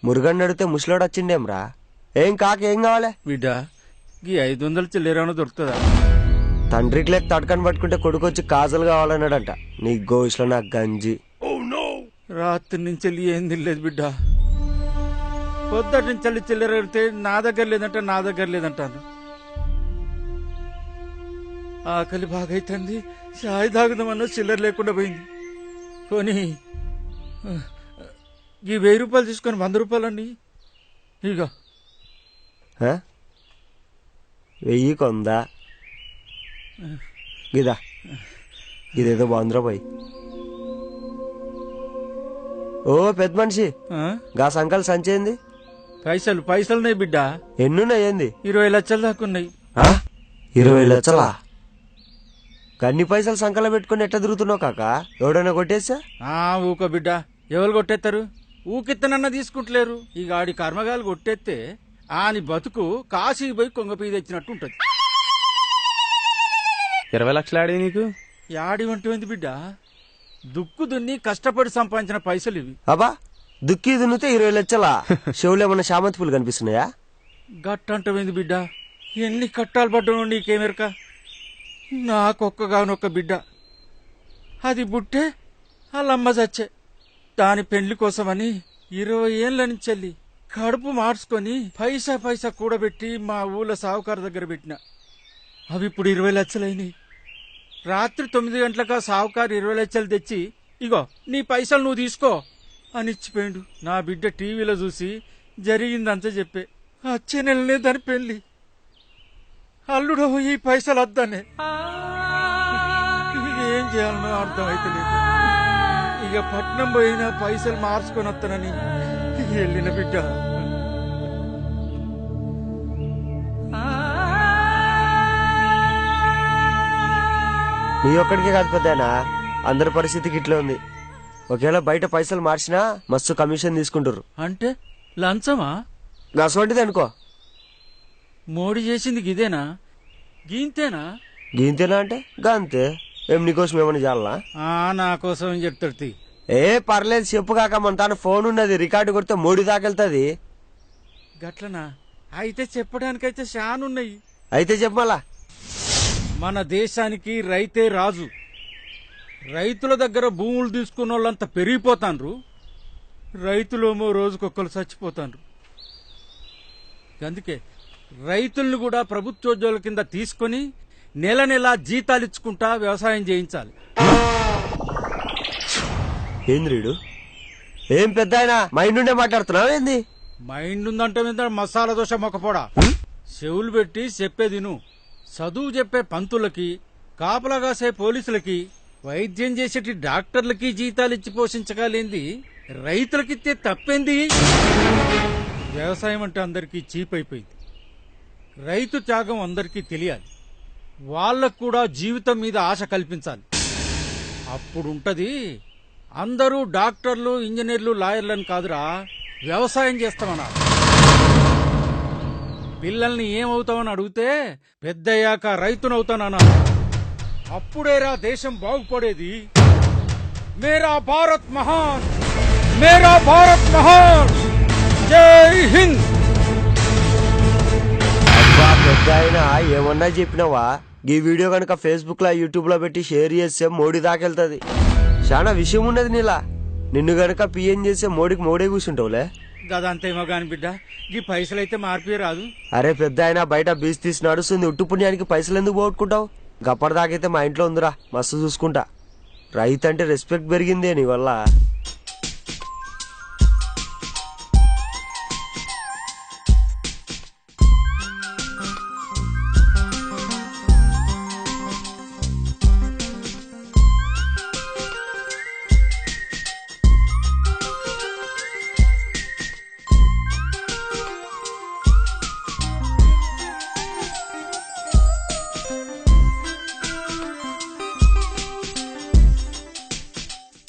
మురుగన్ అడిగితే ముసలోడు వచ్చిండేమ్రా. ఏం కాకేం కావాలి బిడ్డ? ఈ 500 చిల్లరేమో దొరుకుతుందా? తండ్రికి లేక తడకని పట్టుకుంటే కొడుకొచ్చి కాజలు కావాలన్నాడంట. నీ గోష్లో నాకు గంజి. రాత్రి నుంచి వెళ్ళి ఏం తినలేదు బిడ్డ. పొద్దుటి నుంచి వెళ్ళి చిల్లర అడిగితే నా దగ్గర లేదంటాను. ఆకలి బాగా అవుతుంది. చాయ్ తాగుదామన్నా చిల్లర లేకుండా పోయింది. పోనీ ఈ 1000 రూపాయలు తీసుకొని 100 రూపాయలండి. ఇక 1000 కొందా గిదా ఇదేదో బాగుందిరా పోయి. ఓ పెద్ద మనిషి, గా సంకల్ సంచేంది? పైసలున్నాయి బిడ్డ. ఎన్నున్నాయి? ఏంది? 20 లక్షల దాకా ఉన్నాయి. 20 లక్షలా? కన్ని పైసలు సంకల పెట్టుకుని ఎట్లా తిరుగుతున్నావు కాక? ఎవడైనా కొట్టేసా? ఊకో బిడ్డ, ఎవరు కొట్టేస్తారు? ఊకిత్తనన్నా తీసుకుంటలేరు. ఈ గాడి కర్మగాలు కొట్టేస్తే ఆని బతుకు కాశీకి పోయి కొంగపీ తెచ్చినట్టు ఉంటది. 20 లక్షలు ఆడి నీకు? యాడి వంటి బిడ్డ, దుక్కు దున్ని కష్టపడి సంపాదించిన పైసలు ఇవి. అబ్బా, దుక్కి దున్నితే 20 లక్షలా? షెవులు ఏమన్నా శామంతి పూలు కనిపిస్తున్నాయా? గట్టంటమైంది బిడ్డ. ఎన్ని కట్టాలు పడ్డాను నీకేమెరక? నాకొక్కగానొక్క బిడ్డ. అది బుట్టే వాళ్ళమ్మ చచ్చే. దాని పెండ్లి కోసమని 20 ఏళ్ల నుంచి కడుపు మార్చుకొని పైసా కూడబెట్టి మా ఊళ్ళో సావుకారు దగ్గర పెట్టిన. అవి ఇప్పుడు 20 లక్షలైనాయి. రాత్రి 9 గంటలకు సావుకారు 20 లక్షలు తెచ్చి, ఇగో నీ పైసలు నువ్వు తీసుకో అని ఇచ్చిపోయిండు. నా బిడ్డ టీవీలో చూసి జరిగిందంతా చెప్పే. వచ్చే నెలనే దాని పెళ్లి. అల్లుడు ఈ పైసలు వద్దనే. ఏం చేయాలనో అర్థమైతే లేదు. ఇక పట్నం పోయినా పైసలు మార్చుకొని వస్తానని వెళ్ళిన బిడ్డ. నీ ఒక్కడికే కాదు పెద్దనా, అందరి పరిస్థితికి ఇట్లా ఉంది. ఒకవేళ బయట పైసలు మార్చినా మస్తు కమిషన్ తీసుకుంటారు. అంటే లంచమా? గసవంటిది అనుకో. మోడీ చేసింది గిదేనా? గీంతేనా? గీంతేనా అంటే గంతే. ఏం నీకోసం ఏమన్నా చేయాలనా? నా కోసం చెప్తాడు. ఏ పర్లేదు చెప్పు కాక, మన తాను ఫోన్ ఉన్నది, రికార్డు కొడితే మోడీ దాకెళ్తాది. గట్లనా? అయితే చెప్పడానికైతే షానున్నాయి. అయితే చెప్పమలా. మన దేశానికి రైతే రాజు. రైతుల దగ్గర భూములు తీసుకున్న వాళ్ళంతా పెరిగిపోతాండ్రు. రైతులేమో రోజుకొక్కరు చచ్చిపోతాండ్రు. అందుకే రైతుల్ని కూడా ప్రభుత్వోద్యోగుల కింద తీసుకొని నెల నెల జీతాలు ఇచ్చుకుంటా వ్యవసాయం చేయించాలి. ఏంద్రీడు ఏం పెద్ద ఆయన మైండ్ ఉండే మాట్లాడుతున్నావు? ఏంది మైండ్ ఉందంటే మీద మసాలా దోశ మొక్కపోడా. చెవులు పెట్టి చెప్పేది నువ్వు. చదువు చెప్పే పంతులకి, కాపలా కాసే పోలీసులకి, వైద్యం చేసేటి డాక్టర్లకి జీతాలు ఇచ్చి పోషించగలేంది రైతులకిస్తే తప్పేంది? వ్యవసాయం అంటే అందరికీ చీప్ అయిపోయింది. రైతు త్యాగం అందరికీ తెలియాలి. వాళ్లకు కూడా జీవితం మీద ఆశ కల్పించాలి. అప్పుడుంటది అందరూ డాక్టర్లు, ఇంజనీర్లు, లాయర్లని కాదురా, వ్యవసాయం చేస్తామన్నారు. పిల్లల్ని ఏమవుతామని అడిగితే పెద్దయ్యాక రైతునవుతానన్నారు. అప్పుడేరా దేశం బాగుపడేది. మేరా భారత్ మహాన్, మేరా భారత్ మహాన్, జై హింద్. అబ్బా పెద్ద ఆయన ఏమన్నా చెప్పినావా? ఈ వీడియో కనుక ఫేస్బుక్ లో, యూట్యూబ్ లో పెట్టి షేర్ చేస్తే మోడీ దాకెళ్తాది. చాలా విషయం ఉన్నది నీలా. నిన్ను గనక పిఎం చేస్తే మోడీకి మోడే కూర్చుంటావులే. గదంతేమో గాని బిడ్డ, ఈ పైసలైతే మార్పే రాదు. అరే పెద్ద ఆయన బయట బీచ్ తీసి నడుస్తుంది. ఉట్టు పుణ్యానికి పైసలు ఎందుకు పోగొట్టుకుంటావు? గప్పటిదాకైతే మా ఇంట్లో ఉందిరా, మస్తు చూసుకుంటా. రైతు అంటే రెస్పెక్ట్ పెరిగిందే నీ వల్ల.